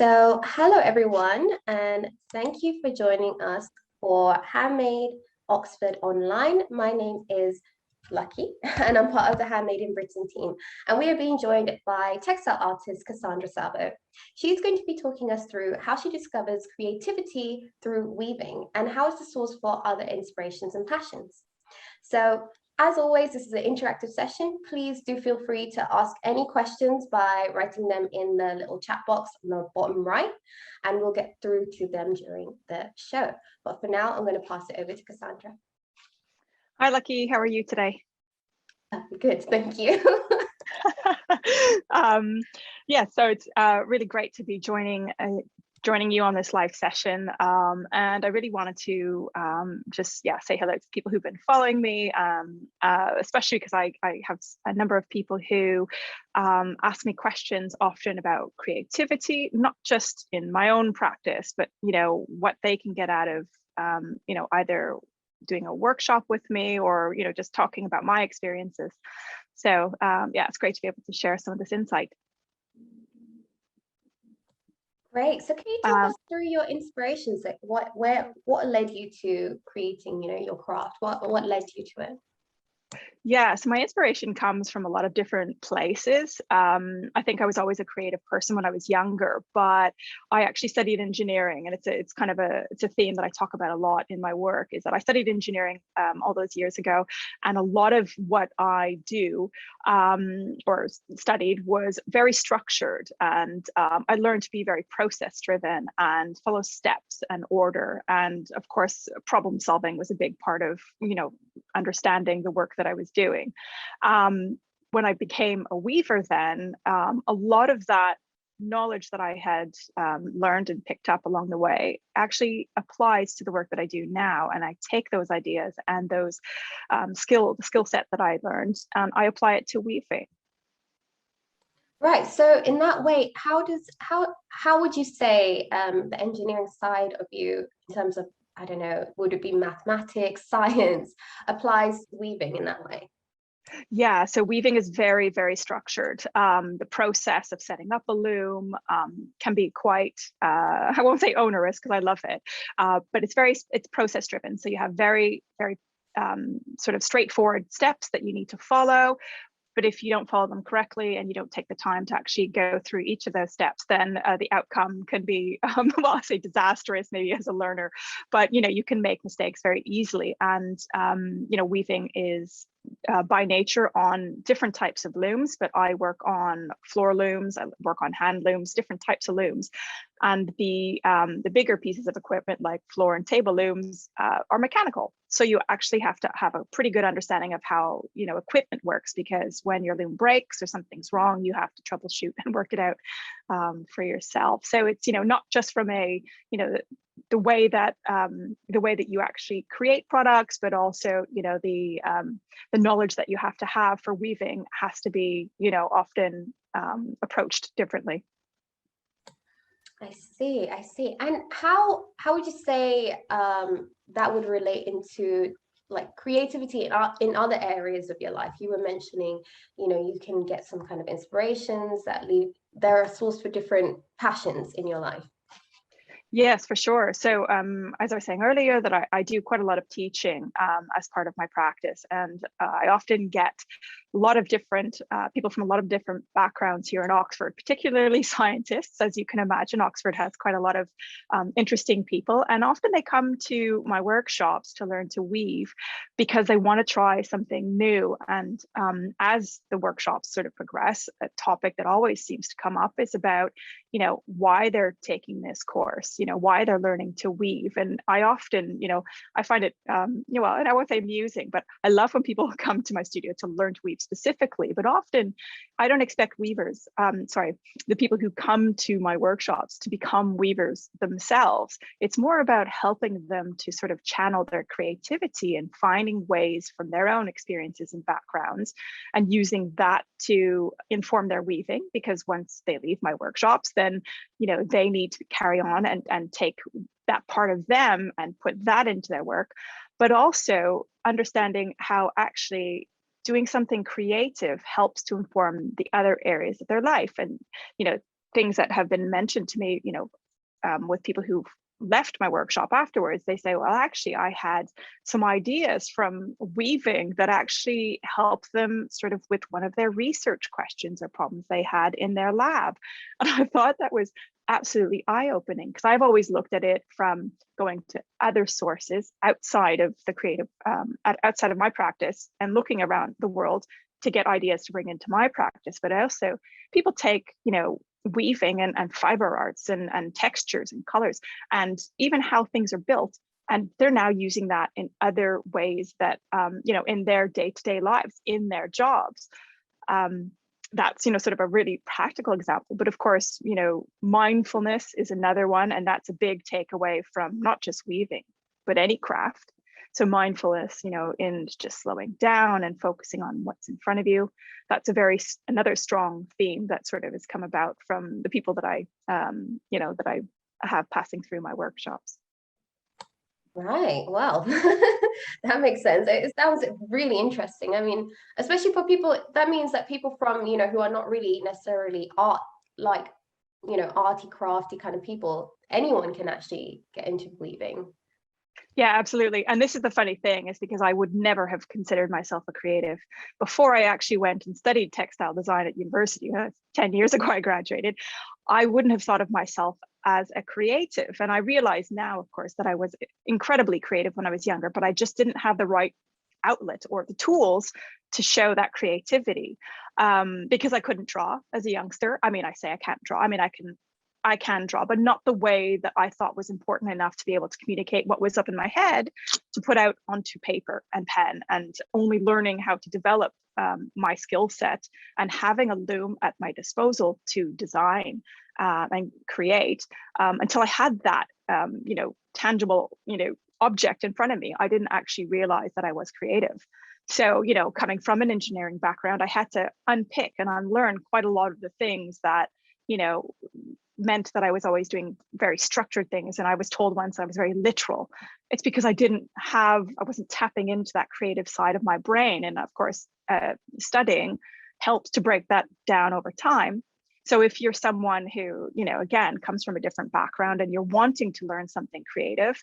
Hello everyone, and thank you for joining us for Handmade Oxford Online. My name is Lucky, and I'm part of the Handmade in Britain team. And we are being joined by textile artist Cassandra Sabo. She's going to be talking us through how she discovers creativity through weaving and how it's the source for other inspirations and passions. So as always, this is an interactive session. Please do feel free to ask any questions by writing them in the little chat box on the bottom right, and we'll get through to them during the show. But for now, I'm going to pass it over to Cassandra. Hi, Lucky. How are you today? Good, thank you. Yeah, so it's really great to be joining you on this live session, and I really wanted to just say hello to people who've been following me, especially because I have a number of people who ask me questions often about creativity, not just in my own practice, but what they can get out of either doing a workshop with me or just talking about my experiences. So yeah, it's great to be able to share some of this insight. Great. So can you talk us through your inspirations? Like what led you to creating, your craft? What led you to it? Yeah, so my inspiration comes from a lot of different places. I think I was always a creative person when I was younger, but I actually studied engineering, and it's kind of a theme that I talk about a lot in my work. Is that I studied engineering all those years ago, and a lot of what I do or studied was very structured, and I learned to be very process driven and follow steps and order, and of course, problem solving was a big part of understanding the work that I was doing. When I became a weaver then, a lot of that knowledge that I had learned and picked up along the way actually applies to the work that I do now. And I take those ideas and those skill set that I learned, and I apply it to weaving. Right. So in that way, how would you say the engineering side of you, in terms of, I don't know, would it be mathematics, science, applies weaving in that way? Yeah, so weaving is very, very structured. The process of setting up a loom can be quite, I won't say onerous because I love it, but it's process driven. So you have very, very sort of straightforward steps that you need to follow. But if you don't follow them correctly and you don't take the time to actually go through each of those steps, then the outcome can be, well, I say disastrous maybe as a learner, but you can make mistakes very easily. And weaving is by nature on different types of looms, but I work on floor looms, I work on hand looms, different types of looms. And the bigger pieces of equipment like floor and table looms are mechanical. So you actually have to have a pretty good understanding of how equipment works, because when your loom breaks or something's wrong, you have to troubleshoot and work it out for yourself. So it's not just from the way that you actually create products, but also the knowledge that you have to have for weaving has to be often approached differently. I see. And how would you say that would relate into like creativity in other areas of your life? You were mentioning, you can get some kind of inspirations they're a source for different passions in your life. Yes, for sure. So as I was saying earlier, that I do quite a lot of teaching as part of my practice. And I often get a lot of different people from a lot of different backgrounds here in Oxford, particularly scientists. As you can imagine, Oxford has quite a lot of interesting people. And often they come to my workshops to learn to weave because they want to try something new. And as the workshops sort of progress, a topic that always seems to come up is about why they're taking this course, why they're learning to weave. And I often, I find it, well, and I won't say amusing, but I love when people come to my studio to learn to weave specifically. But often I don't expect weavers, the people who come to my workshops to become weavers themselves. It's more about helping them to sort of channel their creativity and finding ways from their own experiences and backgrounds and using that to inform their weaving, because once they leave my workshops, then they need to carry on and take that part of them and put that into their work, but also understanding how actually doing something creative helps to inform the other areas of their life. And things that have been mentioned to me, with people who've left my workshop afterwards, they say, well, actually, I had some ideas from weaving that actually helped them sort of with one of their research questions or problems they had in their lab. And I thought that was absolutely eye-opening, because I've always looked at it from going to other sources outside of the creative, outside of my practice, and looking around the world to get ideas to bring into my practice. But also people take, weaving and fiber arts and textures and colors and even how things are built, and they're now using that in other ways that in their day-to-day lives, in their jobs. That's sort of a really practical example. But of course, mindfulness is another one, and that's a big takeaway from not just weaving but any craft. So mindfulness, in just slowing down and focusing on what's in front of you. That's another strong theme that sort of has come about from the people that I have passing through my workshops. Right. Well, that makes sense. It sounds really interesting. I mean, especially for people, that means that people from, who are not really necessarily art, like, arty crafty kind of people, anyone can actually get into weaving. Yeah, absolutely. And this is the funny thing, is because I would never have considered myself a creative before I actually went and studied textile design at university. 10 years ago, I graduated. I wouldn't have thought of myself as a creative. And I realize now, of course, that I was incredibly creative when I was younger, but I just didn't have the right outlet or the tools to show that creativity, because I couldn't draw as a youngster. I mean, I say I can't draw. I mean, I can draw, but not the way that I thought was important enough to be able to communicate what was up in my head to put out onto paper and pen, and only learning how to develop my skill set and having a loom at my disposal to design and create until I had that, tangible, object in front of me. I didn't actually realize that I was creative. So, coming from an engineering background, I had to unpick and unlearn quite a lot of the things that, meant that I was always doing very structured things. And I was told once I was very literal. It's because I wasn't tapping into that creative side of my brain. And of course, studying helps to break that down over time. So if you're someone who, again, comes from a different background and you're wanting to learn something creative,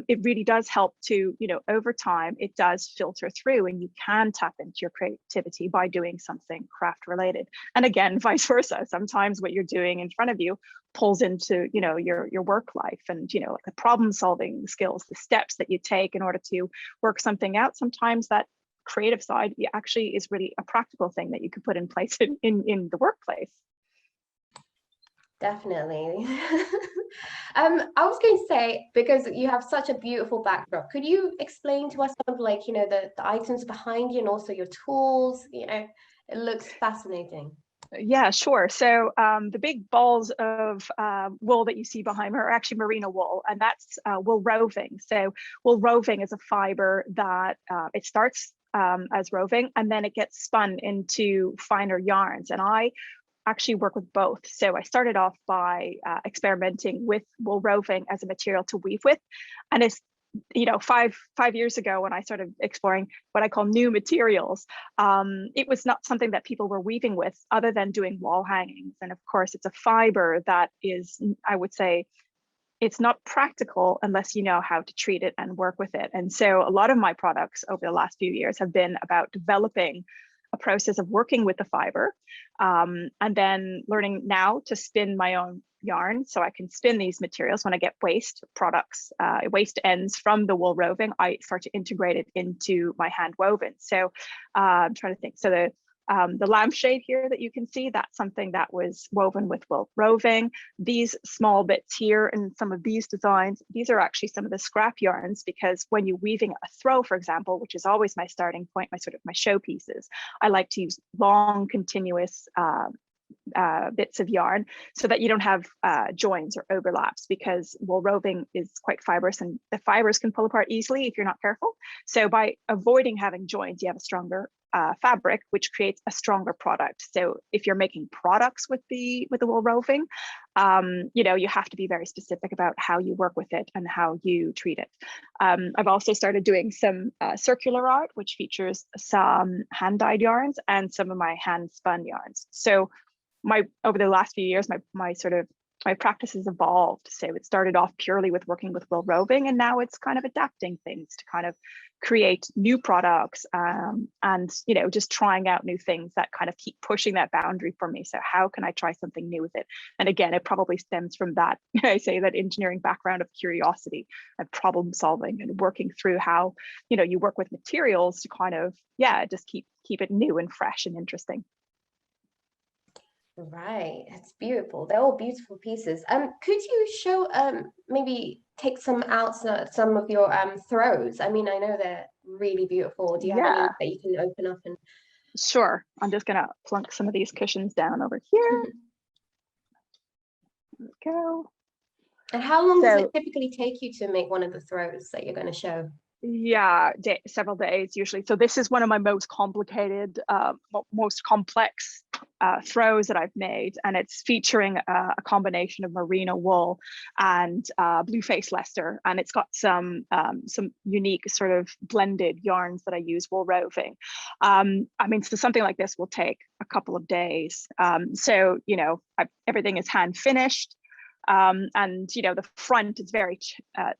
it really does help to, over time, it does filter through, and you can tap into your creativity by doing something craft related. And again, vice versa. Sometimes what you're doing in front of you pulls into, your work life, and, like the problem solving skills, the steps that you take in order to work something out. Sometimes that creative side actually is really a practical thing that you could put in place in the workplace. Definitely. I was going to say, because you have such a beautiful backdrop, could you explain to us some of, like, the items behind you and also your tools? It looks fascinating. Yeah, sure. So the big balls of wool that you see behind me are actually merino wool, and that's wool roving. So wool roving is a fiber that it starts as roving, and then it gets spun into finer yarns. And I actually work with both. So I started off by experimenting with wool roving as a material to weave with. And it's, 5 years ago when I started exploring what I call new materials, it was not something that people were weaving with other than doing wall hangings. And of course, it's a fiber that is, I would say, it's not practical unless you know how to treat it and work with it. And so a lot of my products over the last few years have been about developing a process of working with the fiber, and then learning now to spin my own yarn, so I can spin these materials. When I get waste products, waste ends from the wool roving, I start to integrate it into my hand woven. So I'm trying to think. So the lampshade here that you can see, that's something that was woven with wool roving. These small bits here and some of these designs, these are actually some of the scrap yarns, because when you're weaving a throw, for example, which is always my starting point, my showpieces, I like to use long, continuous bits of yarn so that you don't have joins or overlaps, because wool roving is quite fibrous and the fibers can pull apart easily if you're not careful. So by avoiding having joins, you have a stronger fabric, which creates a stronger product. So if you're making products with the wool roving, you have to be very specific about how you work with it and how you treat it. I've also started doing some circular art, which features some hand dyed yarns and some of my hand spun yarns. So over the last few years, my practice has evolved. So it started off purely with working with wool roving, and now it's kind of adapting things to kind of create new products, and just trying out new things that kind of keep pushing that boundary for me. So how can I try something new with it? And again, it probably stems from that, I say, that engineering background of curiosity and problem solving and working through how you work with materials to kind of just keep it new and fresh and interesting. Right, it's beautiful. They're all beautiful pieces. Could you show maybe take some of your throws? I mean, I know they're really beautiful. Do you have any that you can open up and? Sure. I'm just gonna plunk some of these cushions down over here. There we go. And how long does it typically take you to make one of the throws that you're going to show? Yeah, several days usually. So this is one of my most complicated, most complex throws that I've made, and it's featuring a combination of merino wool and blue face Leicester, and it's got some unique sort of blended yarns that I use wool roving. I mean, so something like this will take a couple of days. So everything is hand finished. And the front is very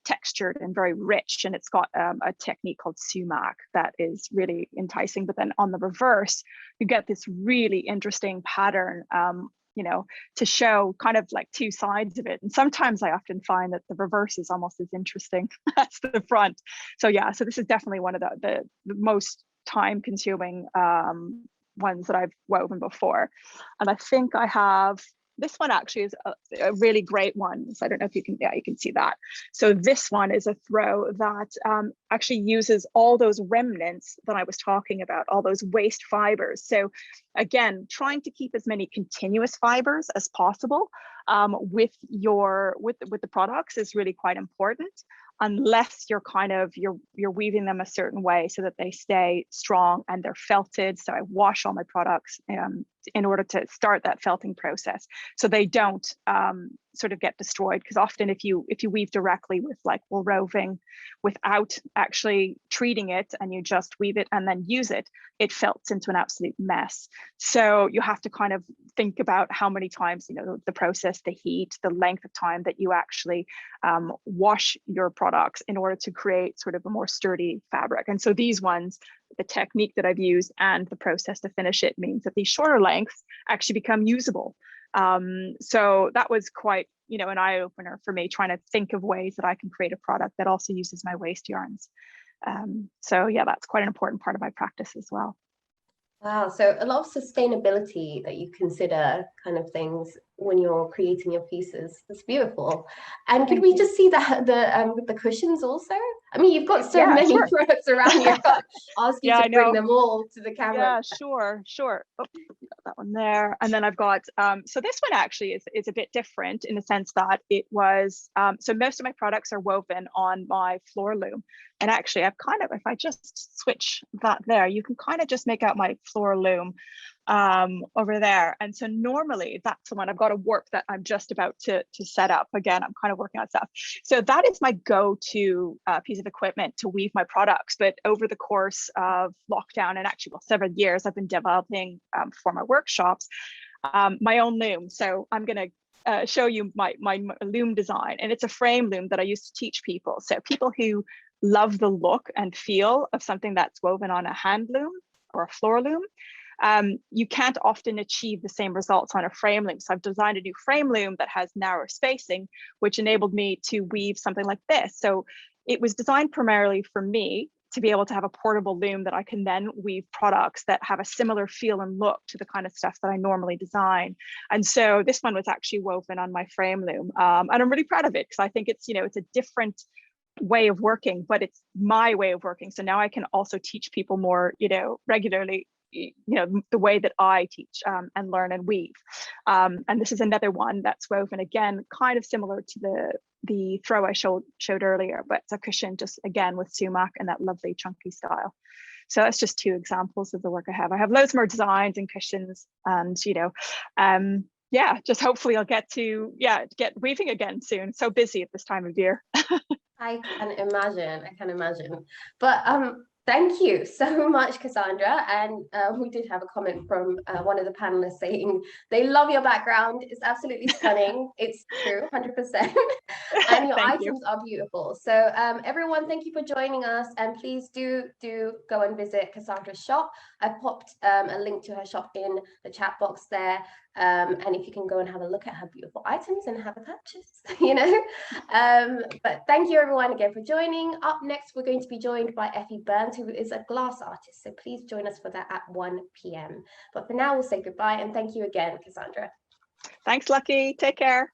textured and very rich, and it's got a technique called sumac that is really enticing. But then on the reverse, you get this really interesting pattern, to show kind of like two sides of it. And sometimes I often find that the reverse is almost as interesting as the front. So so this is definitely one of the most time-consuming ones that I've woven before. And I think I have. This one actually is a really great one. So I don't know if you can see that. So this one is a throw that actually uses all those remnants that I was talking about, all those waste fibers. So again, trying to keep as many continuous fibers as possible with the products is really quite important, unless you're weaving them a certain way so that they stay strong and they're felted. So I wash all my products in order to start that felting process, so they don't sort of get destroyed. Because often if you weave directly with like wool roving without actually treating it, and you just weave it and then use it, it felts into an absolute mess. So you have to kind of think about how many times, the process, the heat, the length of time that you actually wash your products in order to create sort of a more sturdy fabric. And so these ones, the technique that I've used and the process to finish it means that these shorter lengths actually become usable. So that was quite, an eye opener for me, trying to think of ways that I can create a product that also uses my waste yarns. So that's quite an important part of my practice as well. Wow, so a lot of sustainability that you consider kind of things when you're creating your pieces. That's beautiful. And could we just see the cushions also? I mean, you've got so many products around you. I can't ask you to bring them all to the camera. Yeah, sure. Oh, got that one there. And then I've got, so this one actually is a bit different in the sense that it was, so most of my products are woven on my floor loom. And actually I've kind of, if I just switch that there, you can kind of just make out my floor loom over there. And so normally that's the one. I've got a warp that I'm just about to set up. Again, I'm kind of working on stuff. So that is my go-to piece of equipment to weave my products. But over the course of lockdown, and actually several years, I've been developing for my workshops my own loom. So I'm going to show you my loom design, and it's a frame loom that I used to teach people. So people who love the look and feel of something that's woven on a hand loom or a floor loom, you can't often achieve the same results on a frame loom. So I've designed a new frame loom that has narrow spacing, which enabled me to weave something like this. So it was designed primarily for me to be able to have a portable loom that I can then weave products that have a similar feel and look to the kind of stuff that I normally design. And so this one was actually woven on my frame loom. And I'm really proud of it, because I think it's, it's a different way of working, but it's my way of working. So now I can also teach people more, regularly, the way that I teach and learn and weave. And this is another one that's woven, again, kind of similar to the throw I showed earlier, but it's a cushion just again with sumac and that lovely chunky style. So that's just two examples of the work I have. I have loads more designs and cushions, and just hopefully I'll get to get weaving again soon. So busy at this time of year. I can imagine. But Thank you so much, Cassandra. And we did have a comment from one of the panelists saying they love your background. It's absolutely stunning. It's true, 100%. And your Thank you. items are beautiful. So everyone, thank you for joining us. And please do go and visit Cassandra's shop. I've popped a link to her shop in the chat box there. And if you can go and have a look at her beautiful items and have a purchase, you know. But thank you everyone again for joining. Up next, we're going to be joined by Effie Burns, who is a glass artist. So please join us for that at 1 p.m. But for now, we'll say goodbye and thank you again, Cassandra. Thanks, Lucky. Take care.